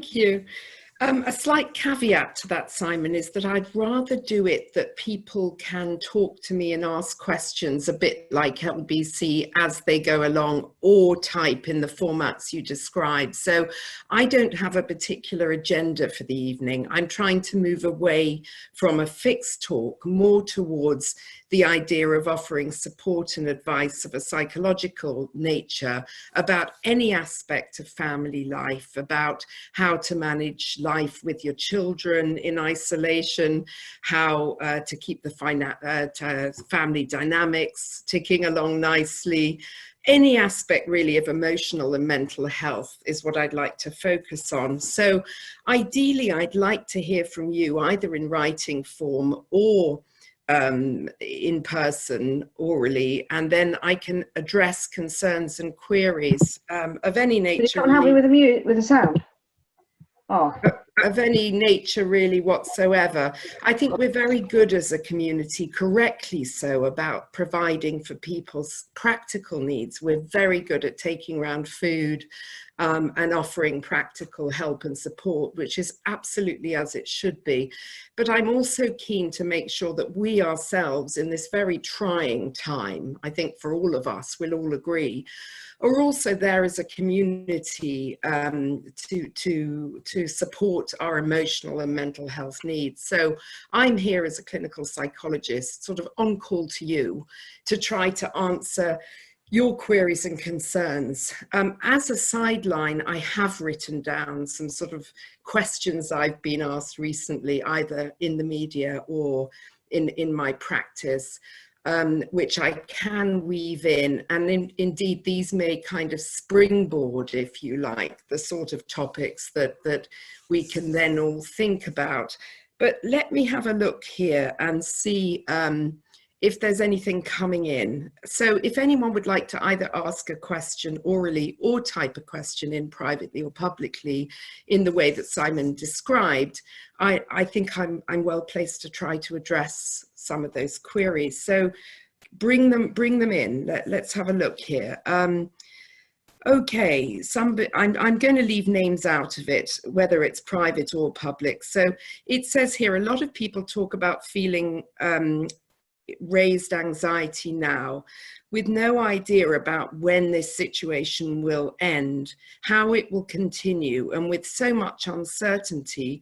Thank you. A slight caveat to that, Simon, is that I'd rather do it that people can talk to me and ask questions a bit like LBC as they go along, or type in the formats you described. So I don't have a particular agenda for the evening. I'm trying to move away from a fixed talk more towards the idea of offering support and advice of a psychological nature about any aspect of family life, about how to manage life with your children in isolation, how to keep the family dynamics ticking along nicely. Any aspect really of emotional and mental health is what I'd like to focus on. So ideally, I'd like to hear from you either in writing form or in person orally, and then I can address concerns and queries of any nature. You can't help me with the sound? Oh. Of any nature really whatsoever. I think we're very good as a community, correctly so, about providing for people's practical needs. We're very good at taking around food and offering practical help and support, which is absolutely as it should be. But I'm also keen to make sure that we ourselves, in this very trying time, I think for all of us, we'll all agree, are also there as a community to support our emotional and mental health needs. So I'm here as a clinical psychologist, sort of on call to you, to try to answer your queries and concerns. As a sideline, I have written down some sort of questions I've been asked recently, either in the media or in my practice, which I can weave in. And indeed, these may kind of springboard, if you like, the sort of topics that we can then all think about. But let me have a look here and see if there's anything coming in. So if anyone would like to either ask a question orally or type a question in privately or publicly in the way that Simon described, I think I'm well placed to try to address some of those queries. So bring them in. Let's have a look here. Okay, I'm going to leave names out of it, whether it's private or public. So it says here, a lot of people talk about feeling raised anxiety now, with no idea about when this situation will end, how it will continue, and with so much uncertainty,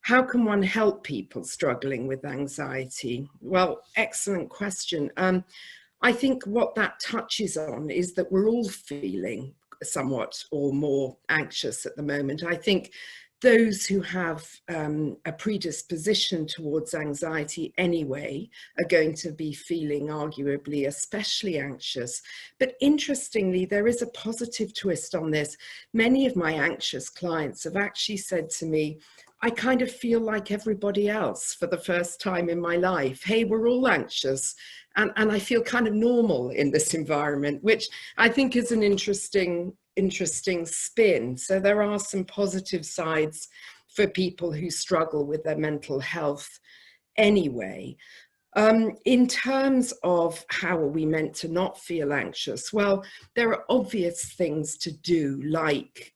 how can one help people struggling with anxiety? Well, excellent question. I think what that touches on is that we're all feeling somewhat or more anxious at the moment. I think those who have a predisposition towards anxiety anyway are going to be feeling arguably especially anxious. But interestingly, there is a positive twist on this. Many of my anxious clients have actually said to me, I kind of feel like everybody else for the first time in my life. Hey, we're all anxious. And I feel kind of normal in this environment, which I think is an interesting spin. So there are some positive sides for people who struggle with their mental health anyway. In terms of how are we meant to not feel anxious? Well, there are obvious things to do, like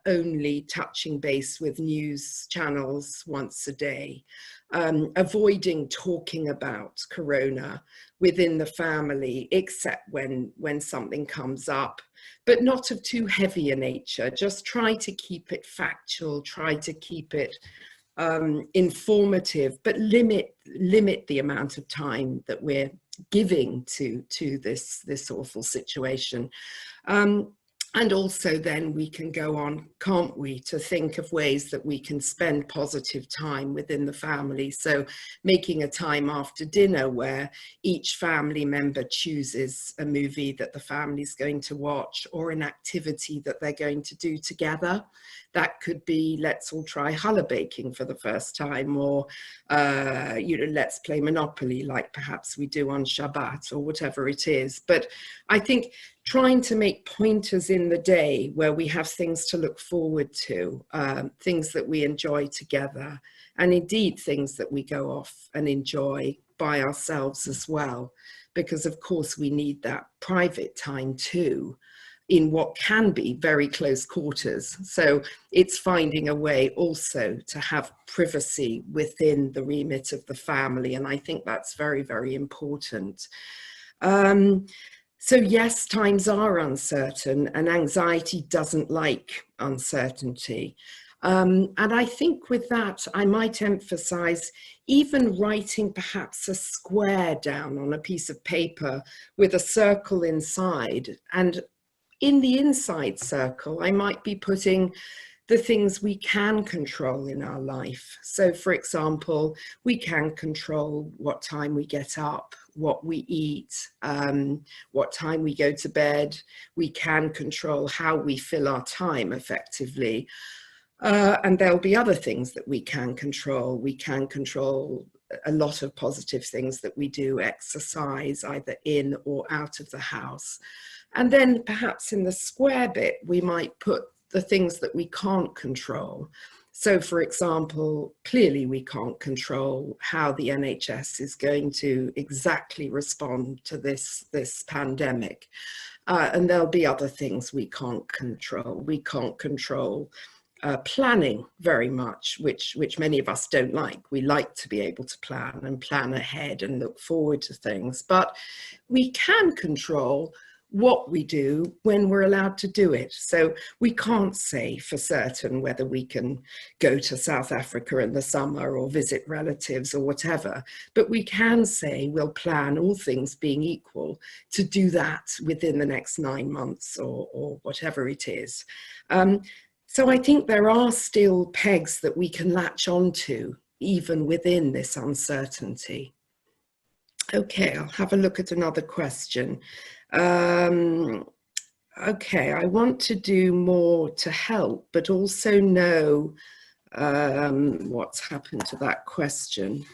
only touching base with news channels once a day, avoiding talking about corona within the family, except when something comes up, but not of too heavy a nature. Just try to keep it factual, try to keep it informative, but limit the amount of time that we're giving to this awful situation. And also then we can go on, can't we, to think of ways that we can spend positive time within the family. So making a time after dinner where each family member chooses a movie that the family's going to watch or an activity that they're going to do together. That could be, let's all try challah baking for the first time, or, let's play Monopoly like perhaps we do on Shabbat, or whatever it is. But I think trying to make pointers in the day where we have things to look forward to, things that we enjoy together, and indeed things that we go off and enjoy by ourselves as well, because of course we need that private time too. in what can be very close quarters. So it's finding a way also to have privacy within the remit of the family. And I think that's very, very important. So yes, times are uncertain, and anxiety doesn't like uncertainty. And I think with that, I might emphasize even writing perhaps a square down on a piece of paper with a circle inside. And in the inside circle, I might be putting the things we can control in our life. So for example, we can control what time we get up, what we eat, what time we go to bed. We can control how we fill our time effectively. And there'll be other things that we can control. We can control a lot of positive things that we do, exercise either in or out of the house. And then perhaps in the square bit, we might put the things that we can't control. So for example, clearly we can't control how the NHS is going to exactly respond to this pandemic. And there'll be other things we can't control. We can't control planning very much, which many of us don't like. We like to be able to plan ahead and look forward to things, but we can control what we do when we're allowed to do it. So we can't say for certain whether we can go to South Africa in the summer or visit relatives or whatever, but we can say we'll plan, all things being equal, to do that within the next 9 months or whatever it is. So I think there are still pegs that we can latch onto even within this uncertainty. Okay, I'll have a look at another question. Okay, I want to do more to help, but also know what's happened to that question.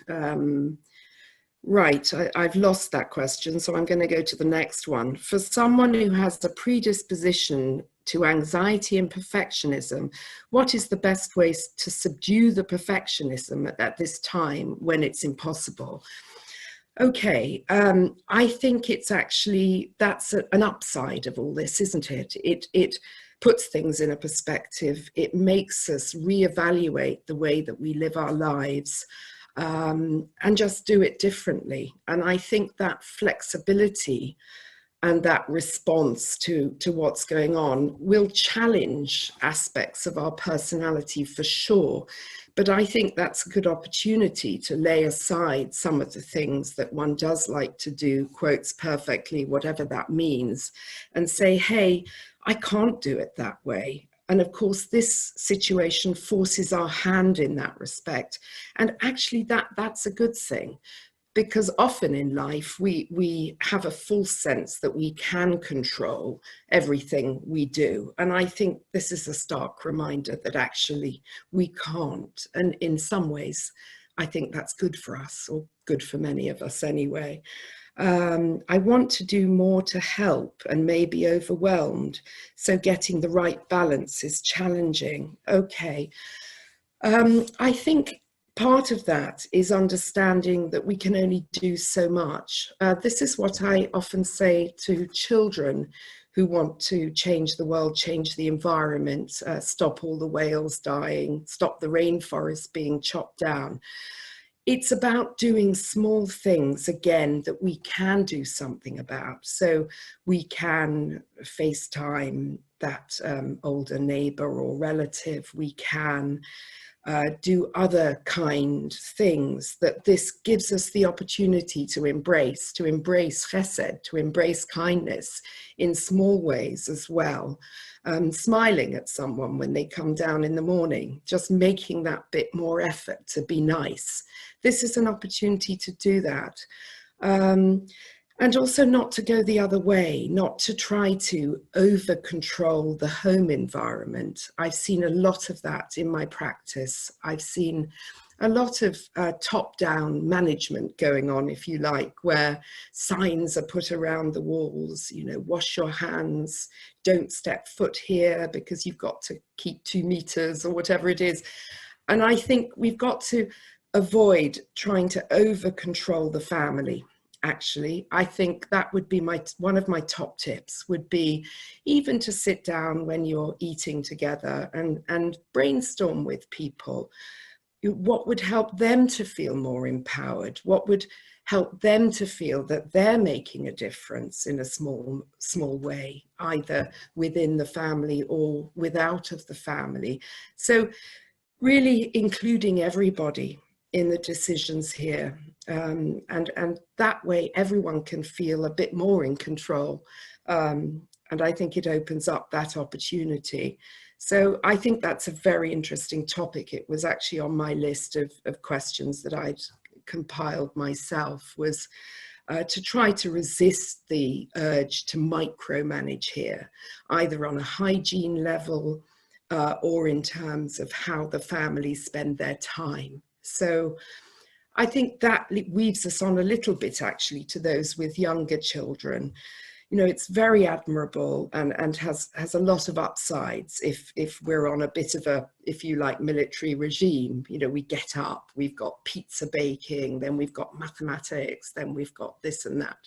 Right, I've lost that question, so I'm going to go to the next one. For someone who has a predisposition to anxiety and perfectionism, what is the best way to subdue the perfectionism at this time when it's impossible? Okay, I think it's actually, that's an upside of all this, isn't it? It puts things in a perspective. It makes us reevaluate the way that we live our lives and just do it differently. And I think that flexibility and that response to what's going on will challenge aspects of our personality for sure. But I think that's a good opportunity to lay aside some of the things that one does like to do, quotes perfectly, whatever that means, and say, hey, I can't do it that way. And of course, this situation forces our hand in that respect. And actually that's a good thing. Because often in life, we have a false sense that we can control everything we do. And I think this is a stark reminder that actually we can't. And in some ways, I think that's good for us, or good for many of us anyway. I want to do more to help and may be overwhelmed. So getting the right balance is challenging. Okay. I think part of that is understanding that we can only do so much. This is what I often say to children who want to change the world, change the environment, stop all the whales dying, stop the rainforest being chopped down. It's about doing small things, again, that we can do something about. So we can FaceTime that older neighbor or relative. We can do other kind things that this gives us the opportunity to embrace chesed, to embrace kindness in small ways as well. Smiling at someone when they come down in the morning, just making that bit more effort to be nice. This is an opportunity to do that. And also not to go the other way, not to try to over control the home environment. I've seen a lot of that in my practice. I've seen a lot of top-down management going on, if you like, where signs are put around the walls, you know, wash your hands, don't step foot here because you've got to keep 2 meters or whatever it is. And I think we've got to avoid trying to over control the family. actually. I think that would be one of my top tips, would be even to sit down when you're eating together and brainstorm with people. What would help them to feel more empowered? What would help them to feel that they're making a difference in a small way, either within the family or without of the family? So really including everybody in the decisions here. And that way everyone can feel a bit more in control. And I think it opens up that opportunity. So I think that's a very interesting topic. It was actually on my list of questions that I'd compiled myself, was to try to resist the urge to micromanage here, either on a hygiene level or in terms of how the families spend their time. So I think that weaves us on a little bit actually to those with younger children. You know, it's very admirable and has a lot of upsides if we're on a bit of a, if you like, military regime. You know, we get up, we've got pizza baking, then we've got mathematics, then we've got this and that.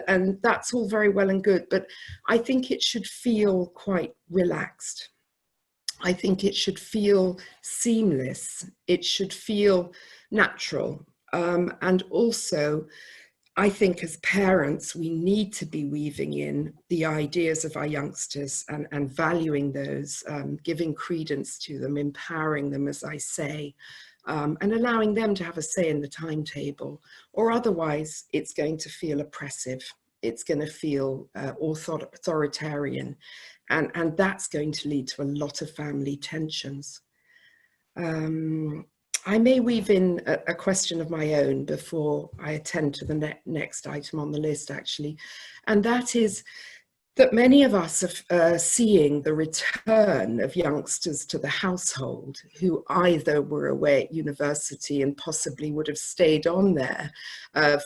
And that's all very well and good, but I think it should feel quite relaxed. I think it should feel seamless. It should feel natural. And also, I think as parents, we need to be weaving in the ideas of our youngsters and valuing those, giving credence to them, empowering them, as I say, and allowing them to have a say in the timetable, or otherwise it's going to feel oppressive. It's going to feel authoritarian, and that's going to lead to a lot of family tensions. I may weave in a question of my own before I attend to the next item on the list, actually, and that is that many of us are seeing the return of youngsters to the household who either were away at university and possibly would have stayed on there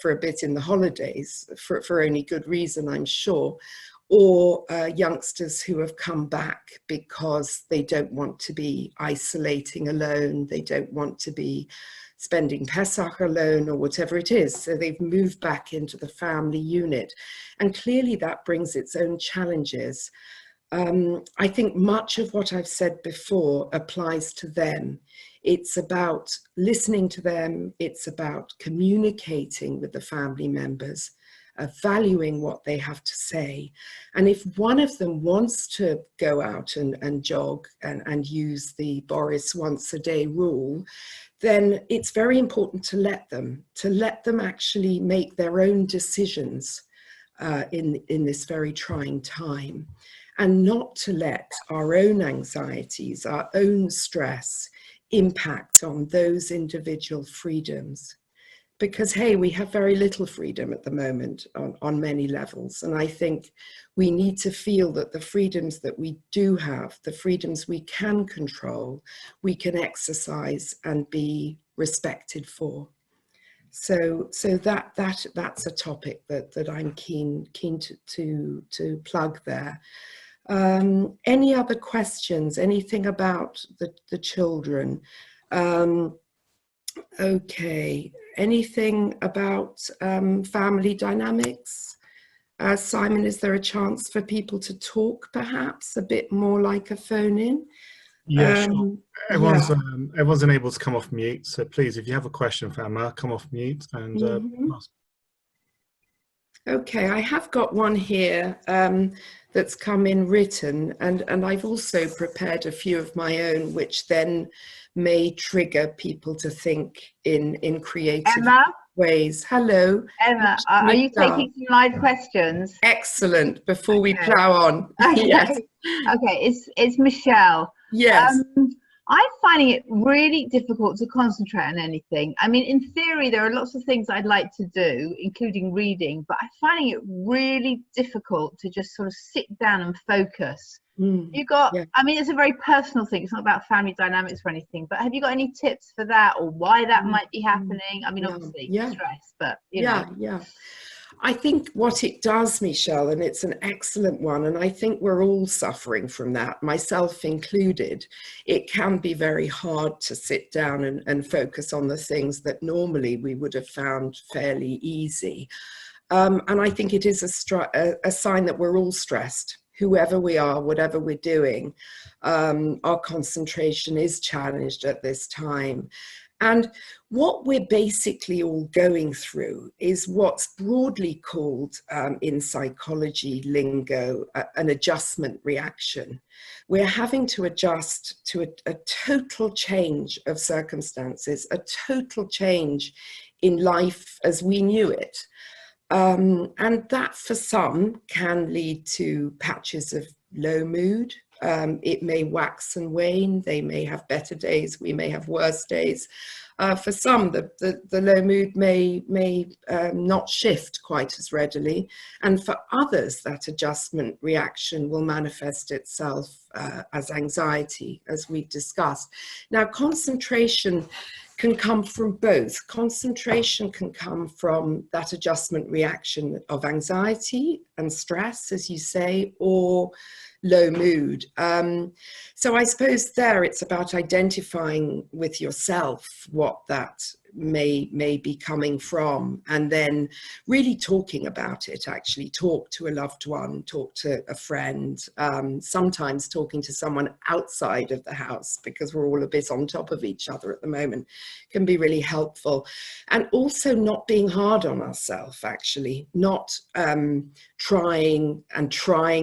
for a bit in the holidays for only good reason, I'm sure, or youngsters who have come back because they don't want to be isolating alone, they don't want to be spending Pesach alone or whatever it is. So they've moved back into the family unit. And clearly that brings its own challenges. I think much of what I've said before applies to them. It's about listening to them. It's about communicating with the family members, valuing what they have to say. And if one of them wants to go out and jog and use the Boris once a day rule, then it's very important to let them actually make their own decisions in this very trying time, and not to let our own anxieties, our own stress impact on those individual freedoms. Because, hey, we have very little freedom at the moment on many levels. And I think we need to feel that the freedoms that we do have, the freedoms we can control, we can exercise and be respected for. So that's a topic that I'm keen to plug there. Any other questions? Anything about the children? Okay. Anything about family dynamics? Simon, is there a chance for people to talk perhaps a bit more like a phone in? Yeah, sure. Everyone's unable to come off mute, so please, if you have a question for Emma, come off mute and ask. Okay, I have got one here that's come in written, and I've also prepared a few of my own, which then may trigger people to think in creative ways. Hello. Emma, are you taking some live questions? Excellent, before we plow on. Okay. Yes. Okay, it's Michelle. Yes. I'm finding it really difficult to concentrate on anything. I mean, in theory, there are lots of things I'd like to do, including reading, but I'm finding it really difficult to just sort of sit down and focus. You got, I mean, it's a very personal thing. It's not about family dynamics or anything, but have you got any tips for that, or why that might be happening? I mean, obviously stress, but you know. Yeah. I think what it does, Michelle, and it's an excellent one, and I think we're all suffering from that, myself included, it can be very hard to sit down and focus on the things that normally we would have found fairly easy. And I think it is a sign that we're all stressed, whoever we are, whatever we're doing. Our concentration is challenged at this time. And what we're basically all going through is what's broadly called in psychology lingo an adjustment reaction. We're having to adjust to a total change of circumstances, a total change in life as we knew it. And that for some can lead to patches of low mood. It may wax and wane. They may have better days. We may have worse days. For some, the low mood may not shift quite as readily. And for others, that adjustment reaction will manifest itself as anxiety, as we've discussed. Now, concentration can come from both. Concentration can come from that adjustment reaction of anxiety and stress, as you say, or low mood. So I suppose there it's about identifying with yourself what that may be coming from, and then really talking about it. Actually talk to a loved one, talk to a friend, sometimes talking to someone outside of the house, because we're all a bit on top of each other at the moment, can be really helpful. And also not being hard on ourselves, actually not trying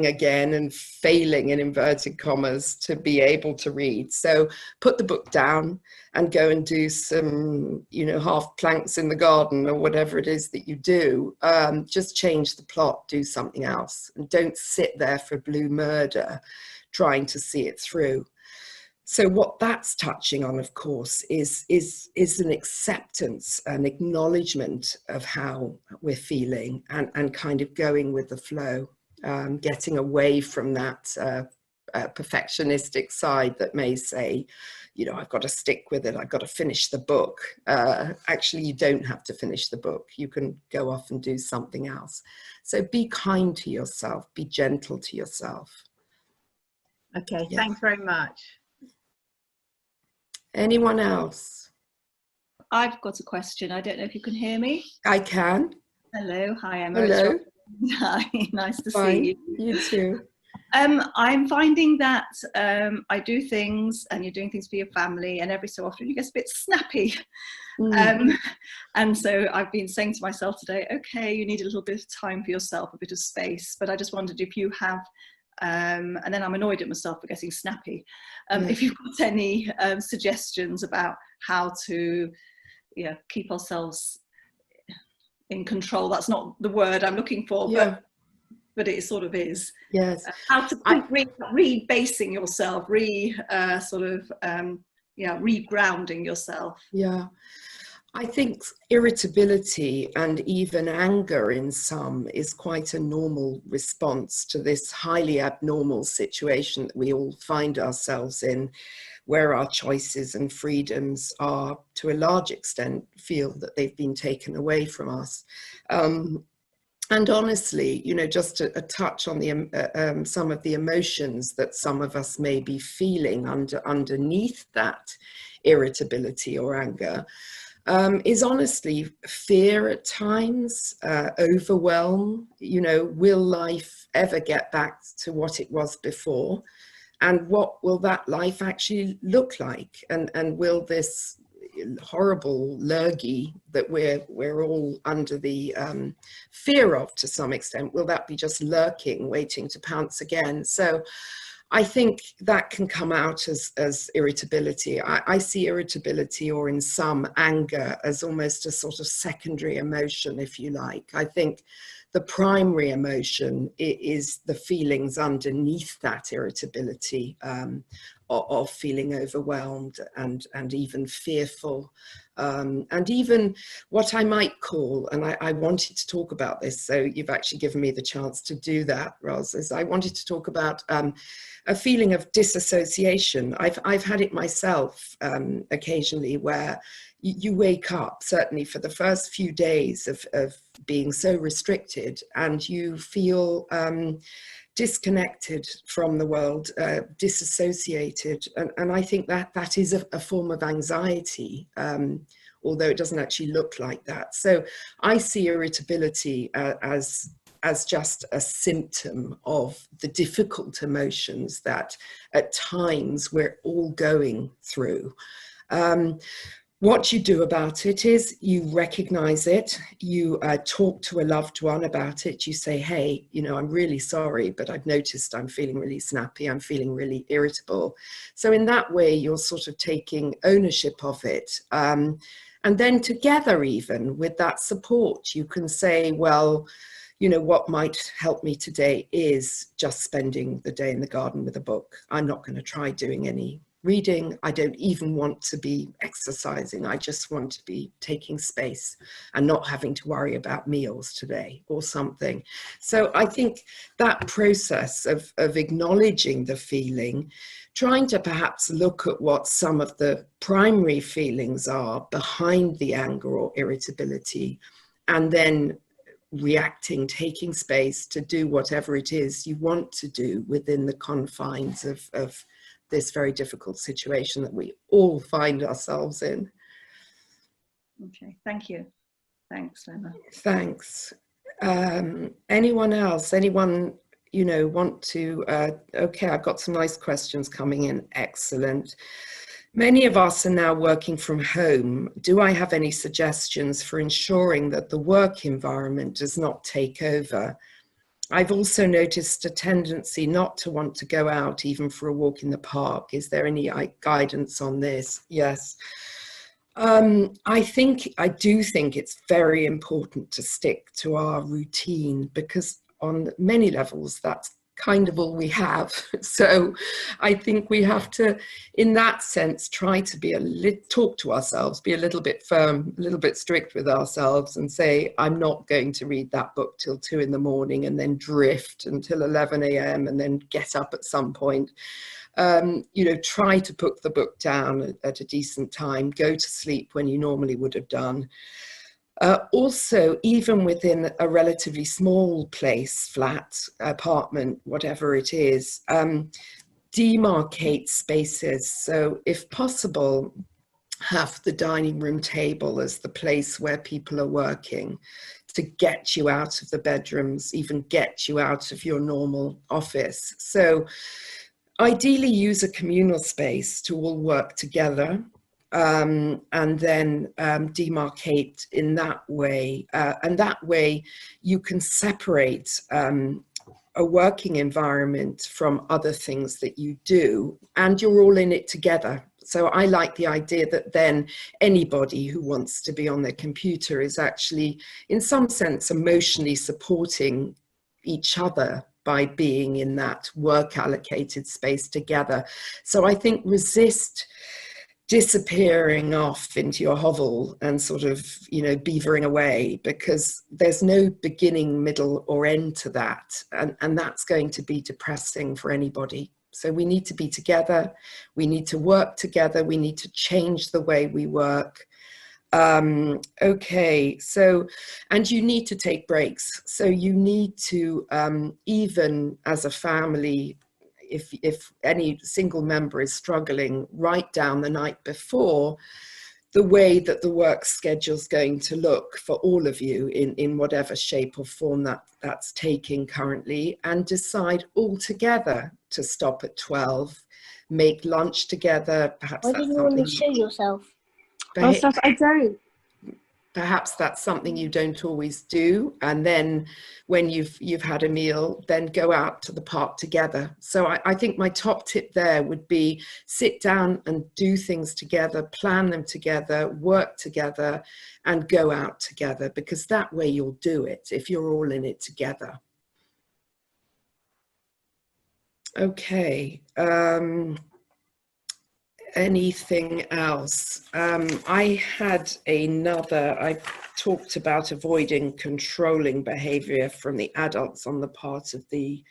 again and failing, in inverted commas, to be able to read. So put the book down and go and do some, half planks in the garden or whatever it is that you do. Just change the plot, do something else, and don't sit there for blue murder trying to see it through. So what that's touching on, of course, is an acceptance, an acknowledgement of how we're feeling, and kind of going with the flow, getting away from that perfectionistic side that may say, I've got to stick with it, I've got to finish the book. Actually, you don't have to finish the book. You can go off and do something else. So be kind to yourself, be gentle to yourself. Okay, Yeah. Thanks very much. Anyone else? I've got a question. I don't know if you can hear me. I can. Hello. Hi, Emma. Hello. Hi. Nice to Fine. see you. You too. I'm finding that I do things, and you're doing things for your family, and every so often you get a bit snappy. And so I've been saying to myself today, okay, you need a little bit of time for yourself, a bit of space. But I just wondered if you have, and then I'm annoyed at myself for getting snappy. If you've got any suggestions about how to keep ourselves in control. That's not the word I'm looking for, but it sort of is. Yes. How to re-basing yourself, re-grounding yourself. Yeah. I think irritability and even anger in some is quite a normal response to this highly abnormal situation that we all find ourselves in, where our choices and freedoms are, to a large extent, feel that they've been taken away from us. And honestly, just a touch on the some of the emotions that some of us may be feeling underneath that irritability or anger, is honestly fear at times, overwhelm. Will life ever get back to what it was before? And what will that life actually look like? And will this horrible lurgy that we're all under the fear of, to some extent, will that be just lurking, waiting to pounce again? So I think that can come out as irritability. I see irritability, or in some anger, as almost a sort of secondary emotion, if you like. I think the primary emotion is the feelings underneath that irritability, of feeling overwhelmed and even fearful. And even what I might call, and I wanted to talk about this, so you've actually given me the chance to do that, Ros, is I wanted to talk about a feeling of disassociation. I've had it myself occasionally, where you wake up, certainly for the first few days of being so restricted, and you feel disconnected from the world, disassociated. And I think that is a form of anxiety, although it doesn't actually look like that. So I see irritability as just a symptom of the difficult emotions that at times we're all going through. What you do about it is you recognize it, you talk to a loved one about it, you say, hey, you know, I'm really sorry, but I've noticed I'm feeling really snappy, I'm feeling really irritable. So in that way, you're sort of taking ownership of it. And then together, even with that support, you can say, well, you know, what might help me today is just spending the day in the garden with a book. I'm not going to try doing any reading. I don't even want to be exercising. I just want to be taking space and not having to worry about meals today or something. So I think that process of acknowledging the feeling, trying to perhaps look at what some of the primary feelings are behind the anger or irritability, and then reacting, taking space to do whatever it is you want to do within the confines of this very difficult situation that we all find ourselves in. Okay, thank you. Thanks, Emma. Thanks. Anyone else? Anyone, you know, want to, okay, I've got some nice questions coming in. Excellent. Many of us are now working from home. Do I have any suggestions for ensuring that the work environment does not take over? I've also noticed a tendency not to want to go out even for a walk in the park. Is there any guidance on this? Yes. I do think it's very important to stick to our routine, because on many levels, that's kind of all we have. So I think we have to, in that sense, try to talk to ourselves, be a little bit firm, a little bit strict with ourselves, and say, I'm not going to read that book till 2 in the morning and then drift until 11 a.m. and then get up at some point. You know, try to put the book down at a decent time, go to sleep when you normally would have done. Also, even within a relatively small place, flat, apartment, whatever it is, demarcate spaces. So if possible, have the dining room table as the place where people are working, to get you out of the bedrooms, even get you out of your normal office. So ideally use a communal space to all work together. And then demarcate in that way. And that way you can separate a working environment from other things that you do, and you're all in it together. So I like the idea that then anybody who wants to be on their computer is actually, in some sense, emotionally supporting each other by being in that work allocated space together. So I think resist disappearing off into your hovel and sort of, you know, beavering away, because there's no beginning, middle or end to that. And that's going to be depressing for anybody. So we need to be together. We need to work together. We need to change the way we work. Okay, so, and you need to take breaks. So you need to, even as a family, if any single member is struggling, write down the night before the way that the work schedule is going to look for all of you in whatever shape or form that's taking currently, and decide all together to stop at 12, make lunch together. Perhaps Why that's didn't you something always show yourself? I don't. Perhaps that's something you don't always do, and then when you've had a meal, then go out to the park together. So I think my top tip there would be sit down and do things together, plan them together, work together, and go out together, because that way you'll do it if you're all in it together. Okay. anything else? I talked about avoiding controlling behavior from the adults on the part of the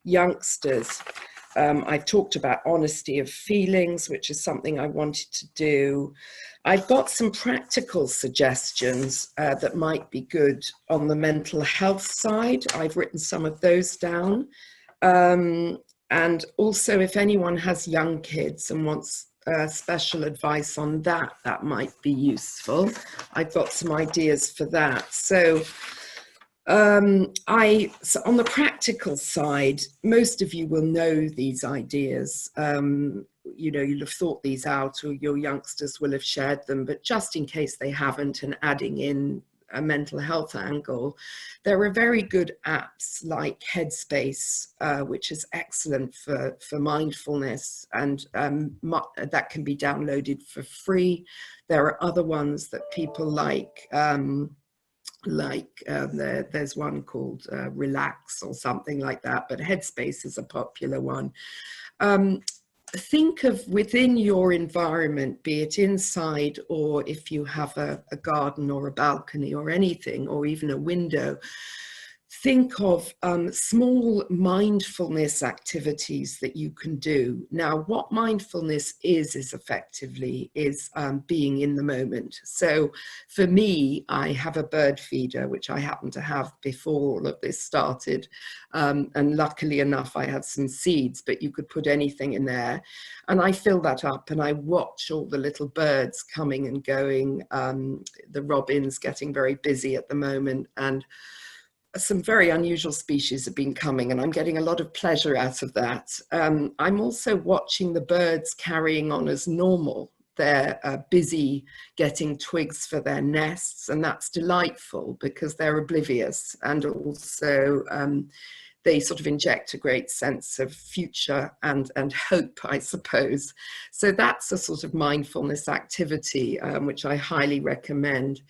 youngsters. I've talked about honesty of feelings, which is something I wanted to do. I've got some practical suggestions that might be good on the mental health side. I've written some of those down. And also, if anyone has young kids and wants special advice on that, that might be useful. I've got some ideas for that. So on the practical side, most of you will know these ideas. You know, you'll have thought these out, or your youngsters will have shared them, but just in case they haven't, and adding in a mental health angle, there are very good apps like Headspace, which is excellent for mindfulness, and that can be downloaded for free. There are other ones that people like there's one called Relax or something like that, but Headspace is a popular one. Think of within your environment, be it inside, or if you have a garden or a balcony or anything, or even a window, think of small mindfulness activities that you can do. Now, what mindfulness is effectively being in the moment. So for me, I have a bird feeder, which I happened to have before all of this started. And luckily enough, I had some seeds, but you could put anything in there. And I fill that up and I watch all the little birds coming and going. The robins getting very busy at the moment, and some very unusual species have been coming, and I'm getting a lot of pleasure out of that. I'm also watching the birds carrying on as normal. They're busy getting twigs for their nests, and that's delightful because they're oblivious, and also they sort of inject a great sense of future and hope, I suppose. So that's a sort of mindfulness activity, which I highly recommend.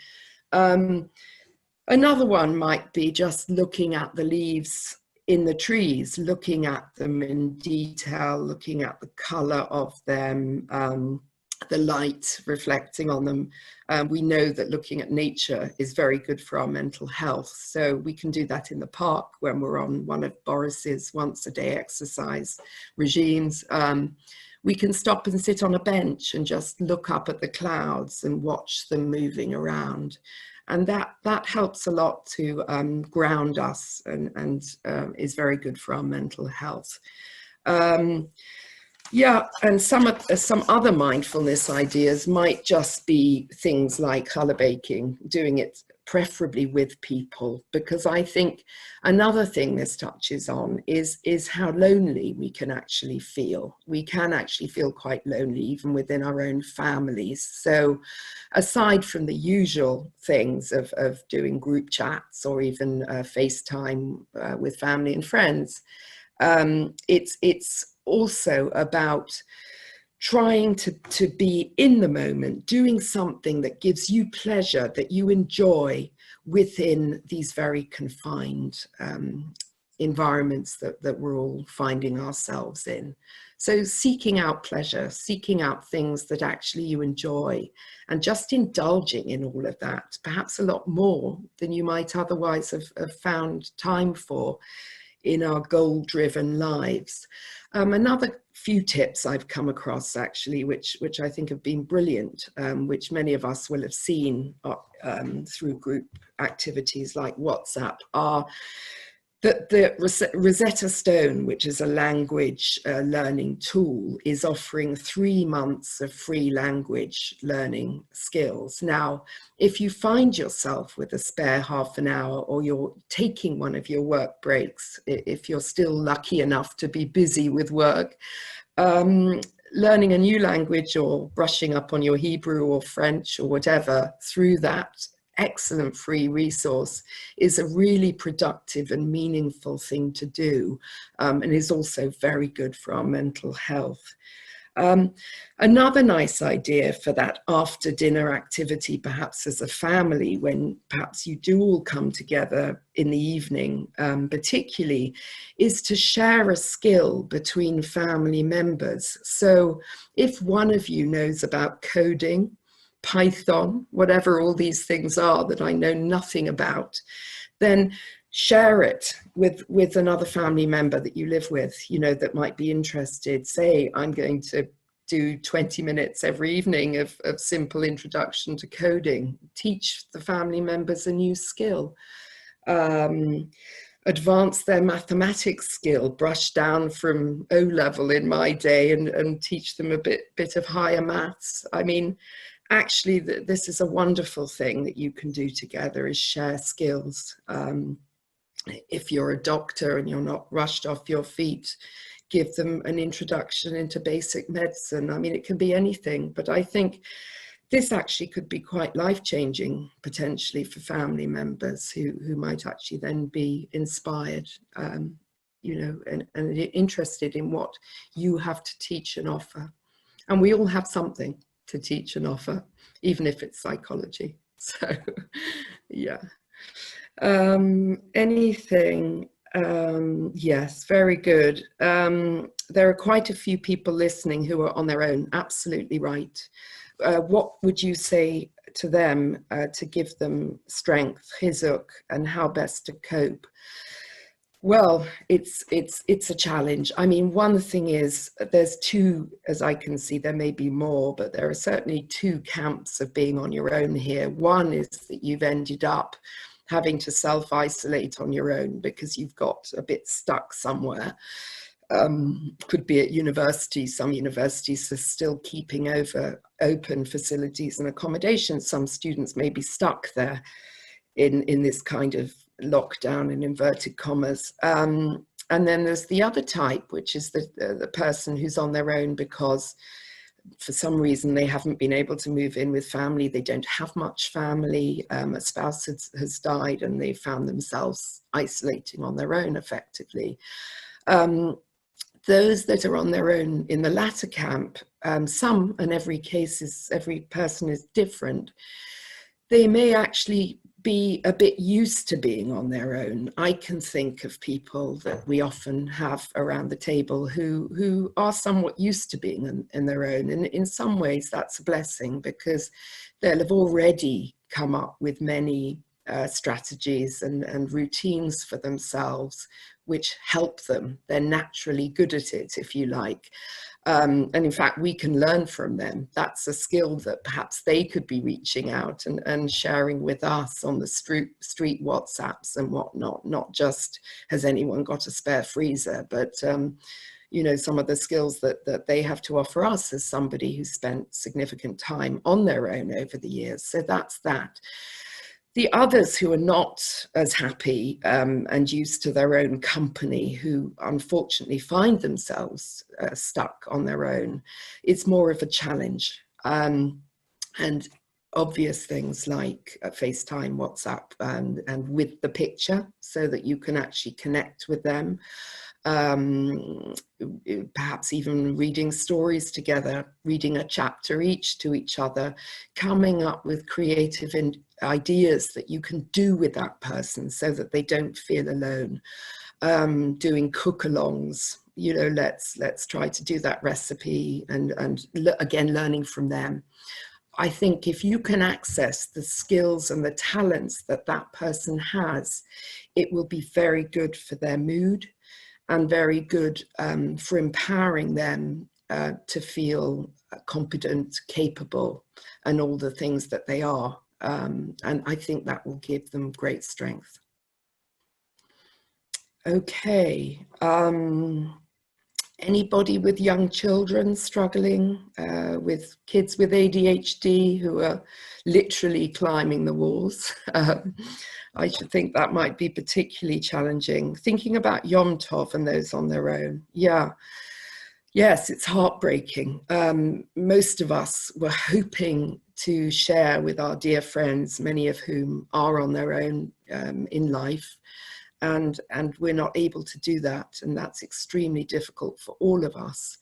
Another one might be just looking at the leaves in the trees, looking at them in detail, looking at the color of them, the light reflecting on them. We know that looking at nature is very good for our mental health. So we can do that in the park when we're on one of Boris's once a day exercise regimes. We can stop and sit on a bench and just look up at the clouds and watch them moving around. And that helps a lot to ground us and is very good for our mental health. Yeah, and some other mindfulness ideas might just be things like colour baking, doing it preferably with people, because I think another thing this touches on is how lonely we can actually feel. We can actually feel quite lonely even within our own families. So aside from the usual things of doing group chats or even FaceTime with family and friends, it's also about trying to be in the moment, doing something that gives you pleasure, that you enjoy within these very confined environments that we're all finding ourselves in. So seeking out pleasure, seeking out things that actually you enjoy, and just indulging in all of that, perhaps a lot more than you might otherwise have found time for in our goal-driven lives. Another few tips I've come across actually, which I think have been brilliant, which many of us will have seen through group activities like WhatsApp, are that the Rosetta Stone, which is a language learning tool, is offering 3 months of free language learning skills. Now, if you find yourself with a spare half an hour, or you're taking one of your work breaks, if you're still lucky enough to be busy with work, learning a new language or brushing up on your Hebrew or French or whatever through that excellent free resource is a really productive and meaningful thing to do, and is also very good for our mental health. Another nice idea for that after dinner activity, perhaps as a family, when perhaps you do all come together in the evening, particularly, is to share a skill between family members. So if one of you knows about coding, Python, whatever all these things are that I know nothing about, then share it with another family member that you live with, you know, that might be interested. Say, I'm going to do 20 minutes every evening of simple introduction to coding. Teach the family members a new skill. Advance their mathematics skill, brush down from O level in my day and teach them a bit of higher maths. I mean, actually, this is a wonderful thing that you can do together, is share skills. If you're a doctor and you're not rushed off your feet, give them an introduction into basic medicine. I mean, it can be anything, but I think this actually could be quite life-changing potentially for family members who might actually then be inspired, you know, and interested in what you have to teach and offer. And we all have something to teach and offer, even if it's psychology. So, yeah. Anything? Yes, very good. There are quite a few people listening who are on their own. Absolutely right. What would you say to them to give them strength, chizuk, and how best to cope? Well, it's a challenge. I mean, one thing is there's two, as I can see, there may be more, but there are certainly two camps of being on your own here. One is that you've ended up having to self-isolate on your own because you've got a bit stuck somewhere. Could be at university. Some universities are still keeping open facilities and accommodations. Some students may be stuck there in this kind of lockdown in inverted commas. And then there's the other type, which is the person who's on their own because for some reason they haven't been able to move in with family. They don't have much family. A spouse has died and they found themselves isolating on their own effectively. Those that are on their own in the latter camp, some, and every person is different, they may actually be a bit used to being on their own. I can think of people that we often have around the table who are somewhat used to being in their own. And in some ways that's a blessing because they'll have already come up with many strategies and routines for themselves, which help them. They're naturally good at it, if you like. And in fact, we can learn from them. That's a skill that perhaps they could be reaching out and sharing with us on the street WhatsApps and whatnot, not just has anyone got a spare freezer, but you know, some of the skills that they have to offer us as somebody who's spent significant time on their own over the years. So that's that. The others who are not as happy and used to their own company, who unfortunately find themselves stuck on their own, it's more of a challenge. And obvious things like FaceTime, WhatsApp, and with the picture so that you can actually connect with them. Perhaps even reading stories together, reading a chapter each to each other, coming up with creative ideas that you can do with that person so that they don't feel alone. Doing cook-alongs, you know, let's try to do that recipe and again, learning from them. I think if you can access the skills and the talents that that person has, it will be very good for their mood and very good for empowering them to feel competent, capable, and all the things that they are. And I think that will give them great strength. Okay. Anybody with young children struggling, with kids with ADHD who are literally climbing the walls? I should think that might be particularly challenging. Thinking about Yom Tov and those on their own. Yeah. Yes, it's heartbreaking. Most of us were hoping to share with our dear friends, many of whom are on their own in life. And we're not able to do that, and that's extremely difficult for all of us.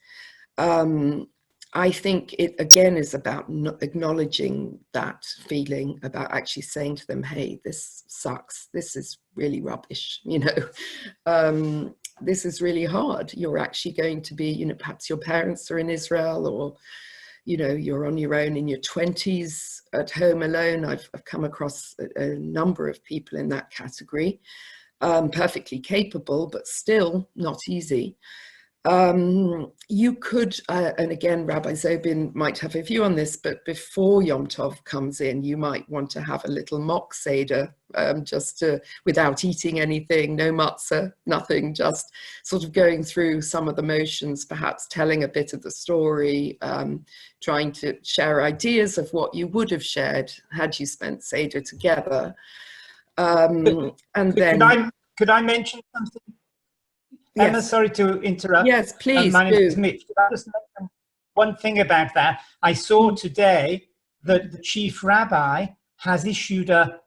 I think it again is about acknowledging that feeling, about actually saying to them, hey, this sucks, this is really rubbish, you know, this is really hard. You're actually going to be, you know, perhaps your parents are in Israel, or, you know, you're on your own in your 20s at home alone. I've come across a number of people in that category, perfectly capable, but still not easy. You could, and again, Rabbi Zobin might have a view on this, but before Yom Tov comes in, you might want to have a little mock Seder, just without eating anything, no matzah, nothing, just sort of going through some of the motions, perhaps telling a bit of the story, trying to share ideas of what you would have shared had you spent Seder together. And then... Could I mention something? Yes. Emma, sorry to interrupt. Yes, please. My name is Mitch. Could I just mention one thing about that? I saw today that the chief rabbi has issued a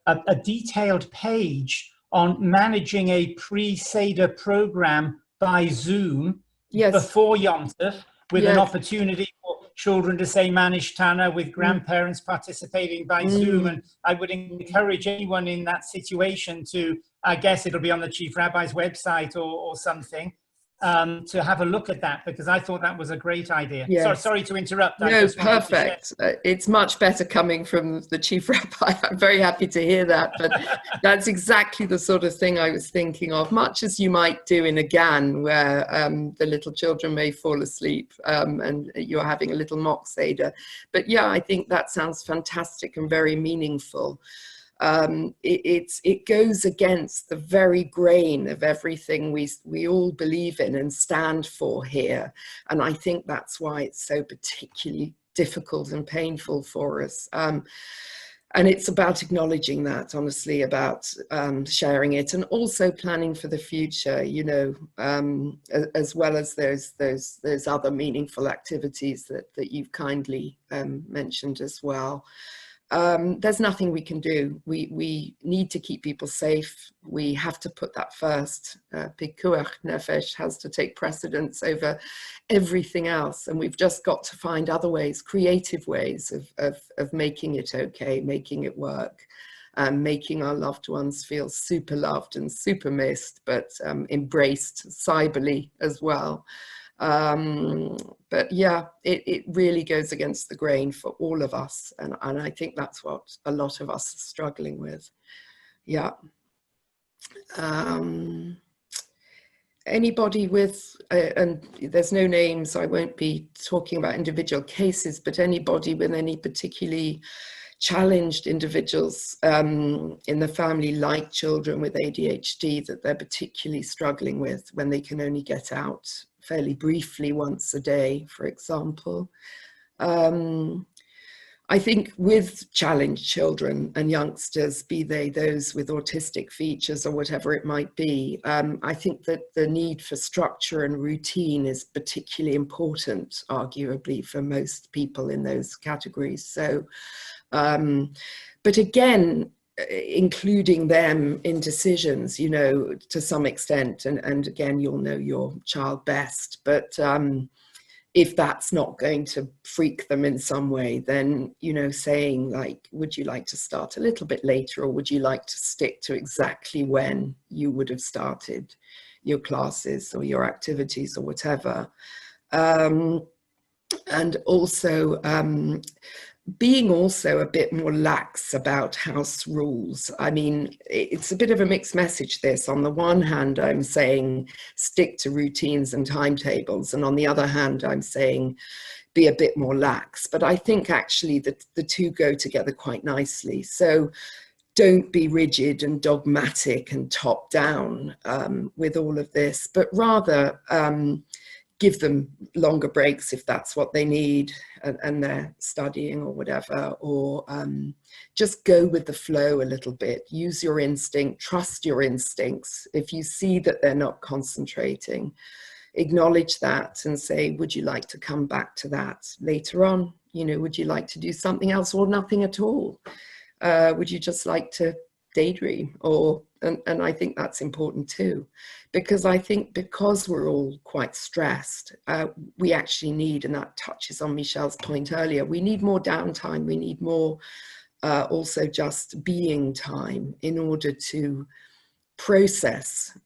detailed page on managing a pre-Seder program by Zoom before Yom Tov, with an opportunity for children to say Manish Tana with grandparents participating by Zoom. And I would encourage anyone in that situation to, I guess it'll be on the Chief Rabbi's website or something, to have a look at that, because I thought that was a great idea. Yes. Sorry to interrupt. No, perfect. It's much better coming from the Chief Rabbi. I'm very happy to hear that, but that's exactly the sort of thing I was thinking of, much as you might do in a GAN, where the little children may fall asleep and you're having a little mock Seder. But yeah, I think that sounds fantastic and very meaningful. It goes against the very grain of everything we all believe in and stand for here. And I think that's why it's so particularly difficult and painful for us. And it's about acknowledging that, honestly, about sharing it, and also planning for the future, you know, as well as those other meaningful activities that you've kindly mentioned as well. There's nothing we can do. We need to keep people safe. We have to put that first. Pikuach nefesh has to take precedence over everything else. And we've just got to find other ways, creative ways of making it okay, making it work, making our loved ones feel super loved and super missed, but embraced cyberly as well. But yeah, it really goes against the grain for all of us. And I think that's what a lot of us are struggling with. Yeah. Anybody with, and there's no names, I won't be talking about individual cases, but anybody with any particularly challenged individuals in the family, like children with ADHD, that they're particularly struggling with when they can only get out fairly briefly once a day, for example. I think with challenged children and youngsters, be they those with autistic features or whatever it might be, I think that the need for structure and routine is particularly important, arguably, for most people in those categories. So, but again, including them in decisions, you know, to some extent, and again, you'll know your child best, but if that's not going to freak them in some way, then, you know, saying like, would you like to start a little bit later, or would you like to stick to exactly when you would have started your classes or your activities or whatever. And also being also a bit more lax about house rules. I mean, it's a bit of a mixed message, this. On the one hand, I'm saying stick to routines and timetables, and on the other hand, I'm saying be a bit more lax. But I think actually that the two go together quite nicely. So don't be rigid and dogmatic and top down with all of this, but rather give them longer breaks if that's what they need, and they're studying or whatever, or just go with the flow a little bit. Use your instinct, trust your instincts. If you see that they're not concentrating, acknowledge that and say, would you like to come back to that later on? You know, would you like to do something else or nothing at all? Would you just like to daydream, or and I think that's important too, because I think because we're all quite stressed, we actually need, and that touches on Michelle's point earlier, we need more downtime, we need more also just being time in order to process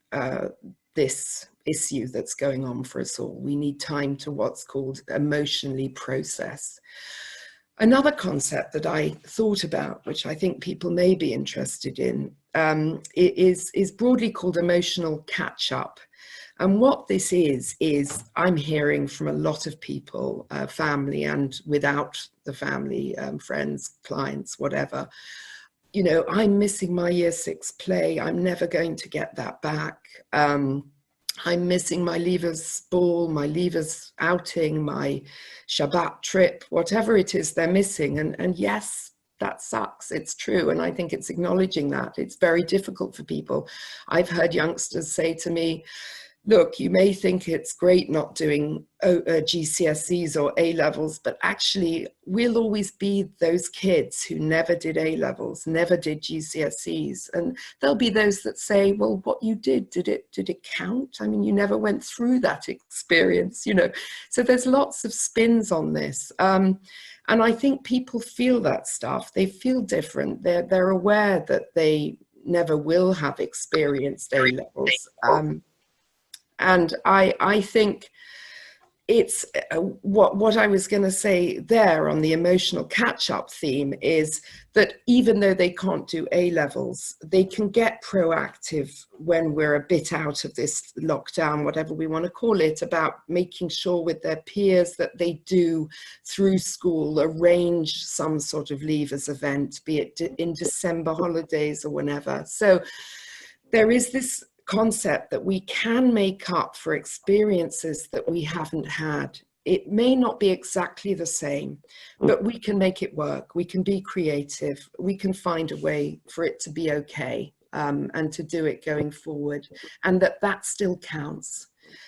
this issue that's going on for us all. We need time to what's called emotionally process. Another concept that I thought about, which I think people may be interested in, is broadly called emotional catch-up. And what this is I'm hearing from a lot of people, family and without the family, friends, clients, whatever, you know, I'm missing my year 6 play. I'm never going to get that back. I'm missing my leavers ball, my leavers outing, my Shabbat trip, whatever it is they're missing. And yes, that sucks. It's true. And I think it's acknowledging that. It's very difficult for people. I've heard youngsters say to me, look, you may think it's great not doing GCSEs or A-levels, but actually we'll always be those kids who never did A-levels, never did GCSEs. And there'll be those that say, well, what you did it count? I mean, you never went through that experience, you know. So there's lots of spins on this. And I think people feel that stuff. They feel different. They're aware that they never will have experienced A-levels. And I think it's what I was going to say there on the emotional catch-up theme is that even though they can't do A-levels, they can get proactive when we're a bit out of this lockdown, whatever we want to call it, about making sure with their peers that they do through school arrange some sort of leavers event, be it in December holidays or whenever. So there is this concept that we can make up for experiences that we haven't had. It may not be exactly the same, but we can make it work. We can be creative. We can find a way for it to be okay, and to do it going forward, and that still counts.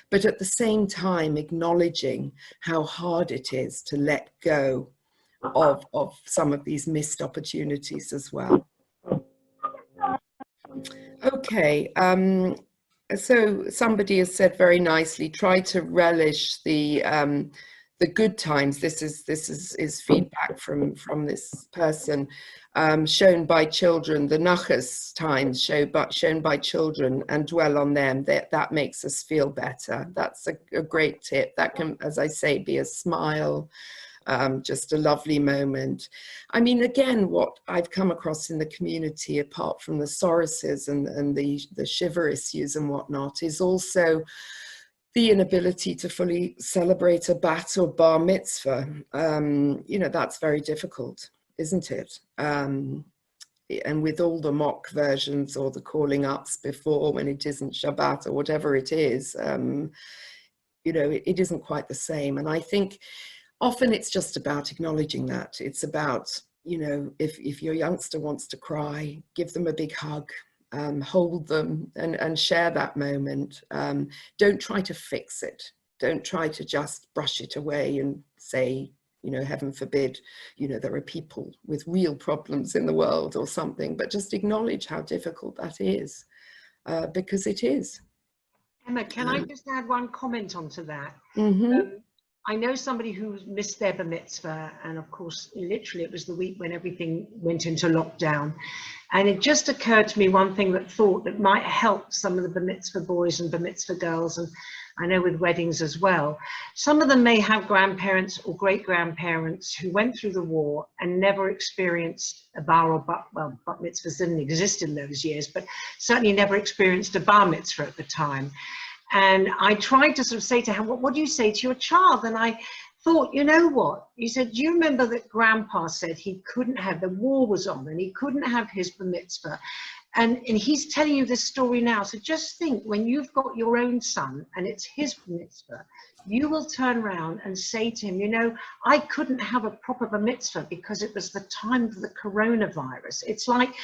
But at the same time, acknowledging how hard it is to let go of some of these missed opportunities as well. Okay, so somebody has said very nicely, try to relish the good times. This is feedback from this person, shown by children, the nachas times shown by children, and dwell on them. That makes us feel better. That's a great tip. That can, as I say, be a smile. Just a lovely moment. I mean, again, what I've come across in the community, apart from the sorosis and the shiver issues and whatnot, is also the inability to fully celebrate a bat or bar mitzvah. You know, that's very difficult, isn't it? And with all the mock versions or the calling ups before when it isn't Shabbat or whatever it is, you know, it isn't quite the same. And I think often it's just about acknowledging that. It's about, you know, if your youngster wants to cry, give them a big hug, hold them and share that moment. Don't try to fix it. Don't try to just brush it away and say, you know, heaven forbid, you know, there are people with real problems in the world or something, but just acknowledge how difficult that is, because it is. Emma, can I just add one comment onto that? Mm-hmm. I know somebody who missed their bar mitzvah, and of course, literally it was the week when everything went into lockdown. And it just occurred to me one thing that might help some of the bar mitzvah boys and bar mitzvah girls, and I know with weddings as well. Some of them may have grandparents or great-grandparents who went through the war and never experienced a bar or bar mitzvahs didn't exist in those years, but certainly never experienced a bar mitzvah at the time. And I tried to sort of say to him, what do you say to your child? And I thought, you know what? You said, do you remember that Grandpa said he couldn't have, the war was on and he couldn't have his bar mitzvah? And he's telling you this story now. So just think, when you've got your own son and it's his bar mitzvah, you will turn around and say to him, you know, I couldn't have a proper bar mitzvah because it was the time of the coronavirus. It's like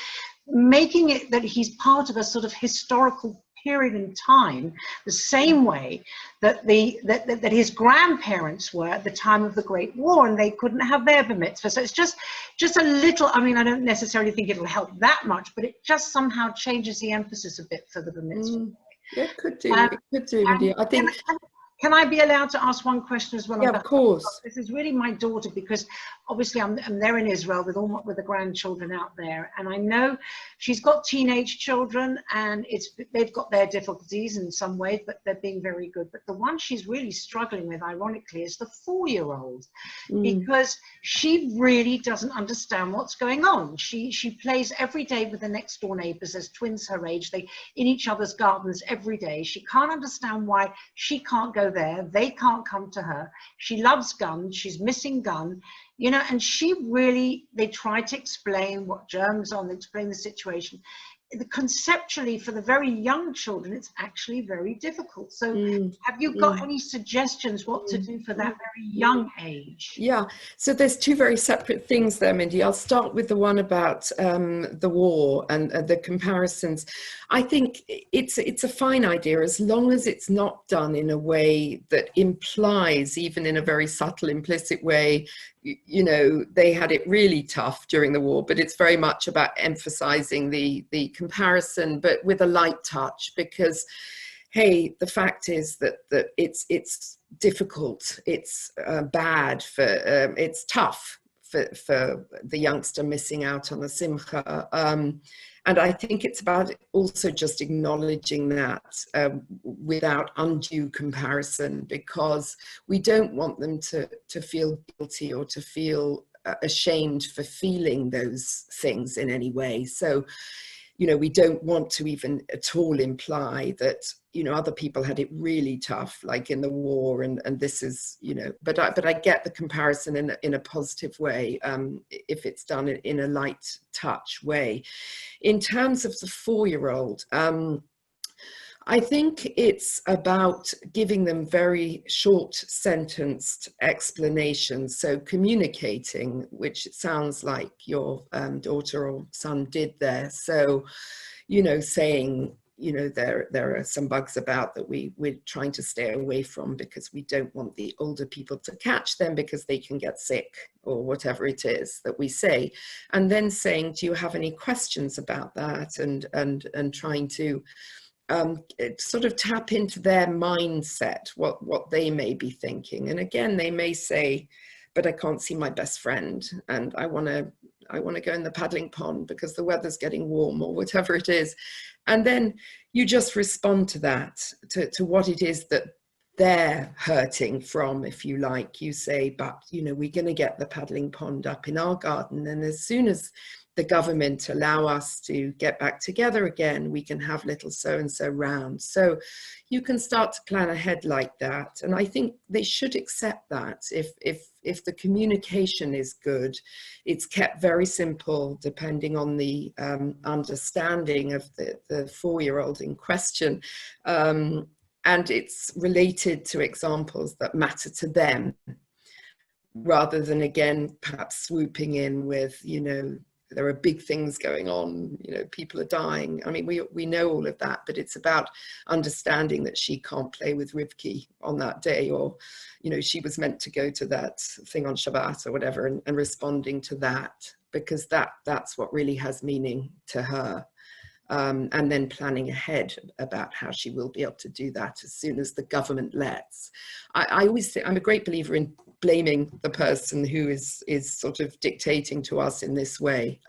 making it that he's part of a sort of historical period in time, the same way that that his grandparents were at the time of the Great War, and they couldn't have their bar mitzvah. So it's just a little, I mean, I don't necessarily think it'll help that much, but it just somehow changes the emphasis a bit for the bar mitzvah. Yeah, it could do. It could do, Lydia. I think. Can I be allowed to ask one question as well? Yeah, of course. This is really my daughter, because obviously I'm there in Israel with the grandchildren out there, and I know she's got teenage children, and they've got their difficulties in some ways, but they're being very good. But the one she's really struggling with, ironically, is the 4-year-old, because she really doesn't understand what's going on. She plays every day with the next door neighbors as twins her age. They in each other's gardens every day. She can't understand why she can't go there, they can't come to her. She loves guns, she's missing gun, you know, and they tried to explain what germs on, explain the situation. Conceptually, for the very young children, it's actually very difficult. So have you got any suggestions what to do for that very young age? Yeah, so there's two very separate things there, Mindy. I'll start with the one about the war and the comparisons. I think it's a fine idea, as long as it's not done in a way that implies, even in a very subtle, implicit way, you know, they had it really tough during the war, but it's very much about emphasizing the comparison, but with a light touch, because, hey, the fact is that it's difficult, it's bad for, it's tough for the youngster missing out on the simcha. And I think it's about also just acknowledging that without undue comparison, because we don't want them to feel guilty or to feel ashamed for feeling those things in any way. So, you know, we don't want to even at all imply that, you know, other people had it really tough, like in the war, and this is, you know, but I get the comparison in a positive way, if it's done in a light touch way. In terms of the 4-year-old, I think it's about giving them very short sentenced explanations. So communicating, which it sounds like your daughter or son did there. So, you know, saying, you know, there are some bugs about that we're trying to stay away from, because we don't want the older people to catch them because they can get sick, or whatever it is that we say. And then saying, do you have any questions about that? And trying to sort of tap into their mindset, what they may be thinking. And again, they may say, but I can't see my best friend, and I want to go in the paddling pond because the weather's getting warm, or whatever it is. And then you just respond to that, to what it is that they're hurting from, if you like. You say, but, you know, we're going to get the paddling pond up in our garden, and as soon as the government allow us to get back together again, we can have little so-and-so round. So you can start to plan ahead like that. And I think they should accept that. If the communication is good, it's kept very simple, depending on the understanding of the 4-year-old in question. And it's related to examples that matter to them, rather than, again, perhaps swooping in with, you know, there are big things going on, you know, people are dying. I mean, we know all of that, but it's about understanding that she can't play with Rivki on that day, or, you know, she was meant to go to that thing on Shabbat or whatever, and responding to that, because that's what really has meaning to her. And then planning ahead about how she will be able to do that as soon as the government lets. I always think, I'm a great believer in blaming the person who is sort of dictating to us in this way.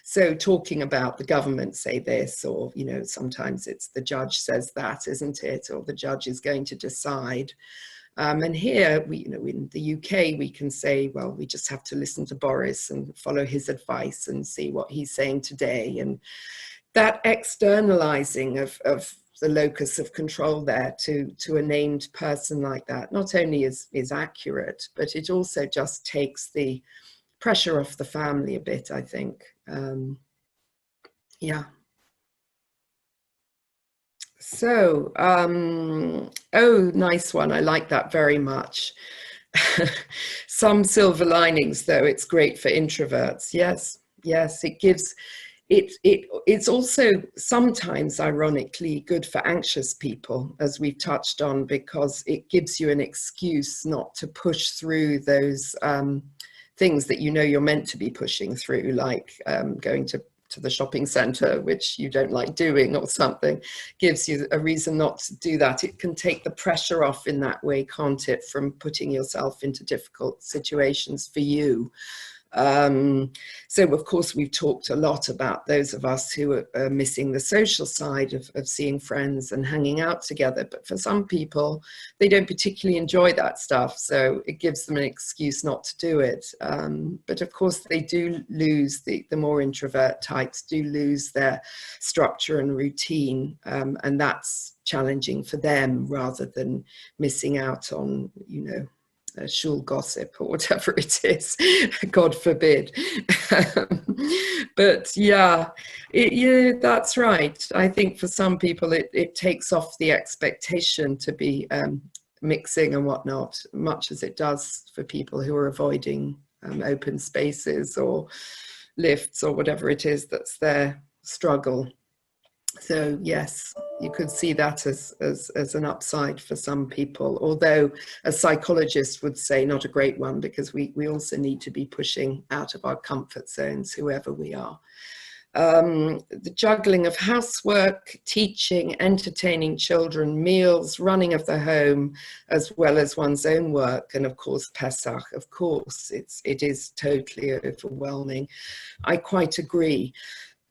So talking about the government say this, or, you know, sometimes it's the judge says that, isn't it? Or the judge is going to decide. And here, you know, in the UK, we can say, well, we just have to listen to Boris and follow his advice and see what he's saying today. And that externalizing of the locus of control there to a named person like that, not only is accurate, but it also just takes the pressure off the family a bit, I think. Yeah. So, oh, nice one. I like that very much. Some silver linings, though. It's great for introverts. Yes, yes, it gives it's also sometimes ironically good for anxious people, as we've touched on, because it gives you an excuse not to push through those things that you know you're meant to be pushing through, like going to the shopping center, which you don't like doing or something. Gives you a reason not to do that. It can take the pressure off in that way, can't it, from putting yourself into difficult situations for you. So of course we've talked a lot about those of us who are missing the social side of seeing friends and hanging out together, but for some people they don't particularly enjoy that stuff, so it gives them an excuse not to do it. But of course they do lose, the more introvert types do lose their structure and routine, and that's challenging for them rather than missing out on, you know, shul gossip or whatever it is, God forbid. But yeah, that's right. I think for some people it takes off the expectation to be mixing and whatnot, much as it does for people who are avoiding open spaces or lifts or whatever it is that's their struggle. So yes, you could see that as an upside for some people, although a psychologist would say not a great one, because we also need to be pushing out of our comfort zones, whoever we are. The juggling of housework, teaching, entertaining children, meals, running of the home, as well as one's own work, and of course Pesach, of course, it is totally overwhelming. I quite agree.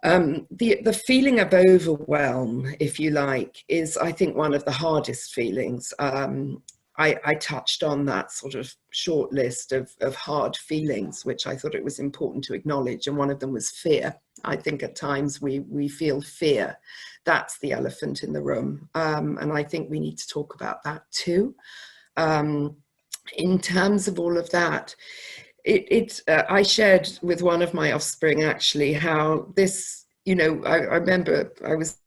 The feeling of overwhelm, if you like, is, I think, one of the hardest feelings. I touched on that sort of short list of hard feelings, which I thought it was important to acknowledge, and one of them was fear. I think at times we feel fear. That's the elephant in the room, and I think we need to talk about that too. In terms of all of that, I shared with one of my offspring actually how this, you know, I remember I was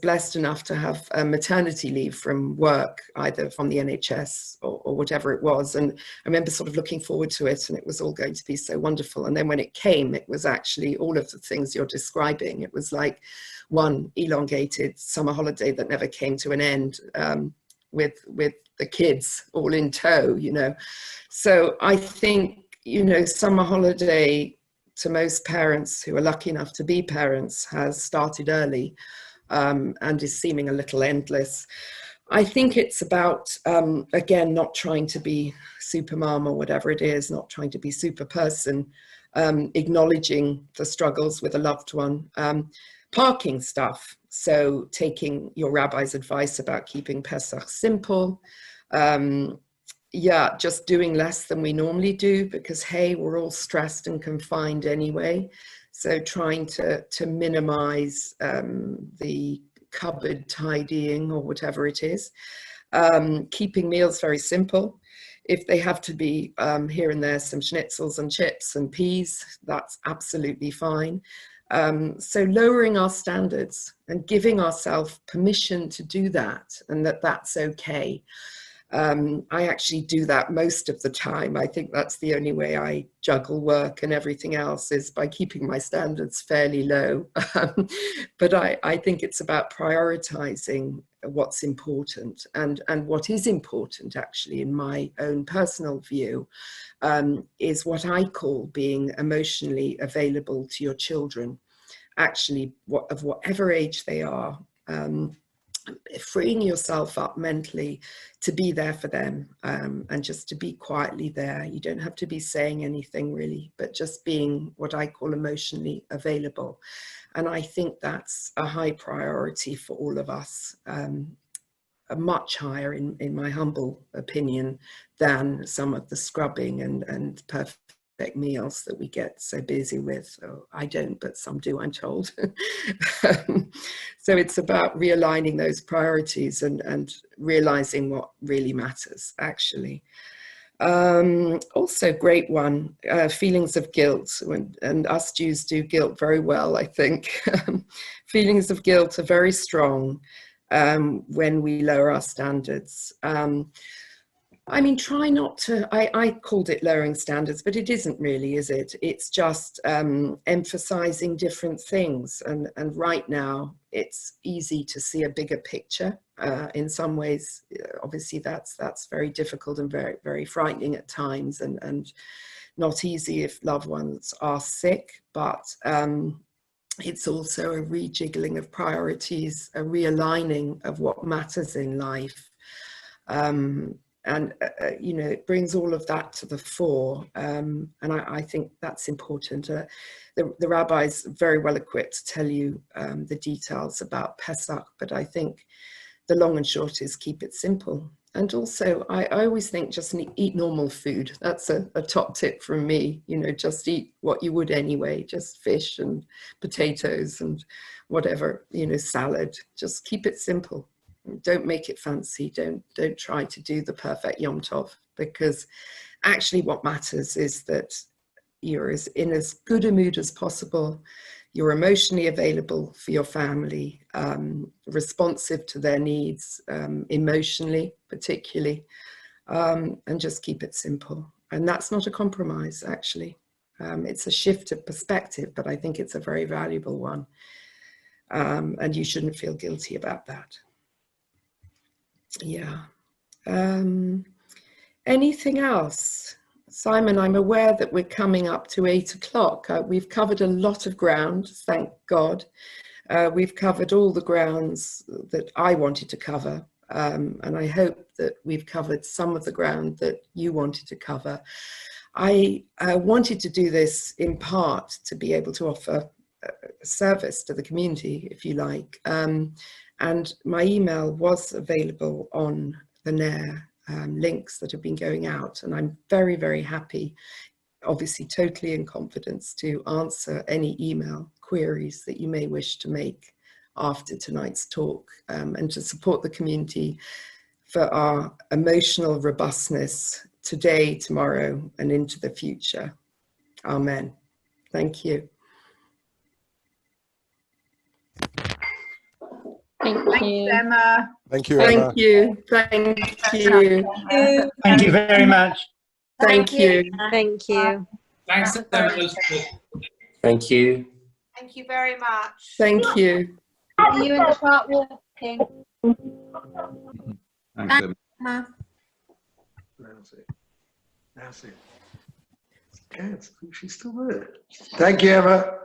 blessed enough to have a maternity leave from work, either from the NHS or whatever it was, and I remember sort of looking forward to it, and it was all going to be so wonderful. And then when it came, it was actually all of the things you're describing. It was like one elongated summer holiday that never came to an end, with the kids all in tow, you know. So I think, you know, summer holiday to most parents who are lucky enough to be parents has started early, and is seeming a little endless. I think it's about, again, not trying to be super mom or whatever it is, not trying to be super person, acknowledging the struggles with a loved one, parking stuff. So taking your rabbi's advice about keeping Pesach simple, yeah, just doing less than we normally do, because hey, we're all stressed and confined anyway. So trying to minimize the cupboard tidying or whatever it is. Keeping meals very simple. If they have to be here and there some schnitzels and chips and peas, that's absolutely fine. So lowering our standards and giving ourselves permission to do that, and that's okay. I actually do that most of the time. I think that's the only way I juggle work and everything else, is by keeping my standards fairly low. But I think it's about prioritizing what's important, and what is important actually, in my own personal view, is what I call being emotionally available to your children, actually, of whatever age they are. Freeing yourself up mentally to be there for them, and just to be quietly there. You don't have to be saying anything really, but just being what I call emotionally available. And I think that's a high priority for all of us, much higher in my humble opinion than some of the scrubbing and perfect meals that we get so busy with. Oh, I don't, but some do, I'm told. So it's about realigning those priorities and realizing what really matters, actually. Also, great one, feelings of guilt, and us Jews do guilt very well, I think. Feelings of guilt are very strong when we lower our standards. I mean, try not to, I called it lowering standards, but it isn't really, is it? It's just emphasizing different things. And right now, it's easy to see a bigger picture. In some ways, obviously, that's very difficult and very, very frightening at times, and not easy if loved ones are sick. But it's also a rejiggling of priorities, a realigning of what matters in life. And, you know, it brings all of that to the fore. And I think that's important. The rabbi's very well equipped to tell you the details about Pesach, but I think the long and short is keep it simple. And also, I always think just eat normal food. That's a top tip from me. You know, just eat what you would anyway, just fish and potatoes and whatever, you know, salad. Just keep it simple. Don't make it fancy. Don't try to do the perfect Yom Tov, because actually what matters is that you're in as good a mood as possible. You're emotionally available for your family, responsive to their needs, emotionally particularly, and just keep it simple. And that's not a compromise, actually. It's a shift of perspective, but I think it's a very valuable one. And you shouldn't feel guilty about that. Yeah. Anything else? Simon, I'm aware that we're coming up to 8 o'clock. We've covered a lot of ground, thank God. We've covered all the grounds that I wanted to cover. And I hope that we've covered some of the ground that you wanted to cover. I wanted to do this in part to be able to offer a service to the community, if you like. And my email was available on the Nair links that have been going out. And I'm very, very happy, obviously totally in confidence, to answer any email queries that you may wish to make after tonight's talk, and to support the community for our emotional robustness today, tomorrow, and into the future. Amen. Thank you. Thank you, Emma. Thank you, Emma. Thank you. Thank you. Thank you very much. Thank you. Thank you. Thanks, Emma. Thank you. Thank you very much. Thank you. See you in the park walking. Thanks, Emma. Nancy. She's still there. Thank you, Emma.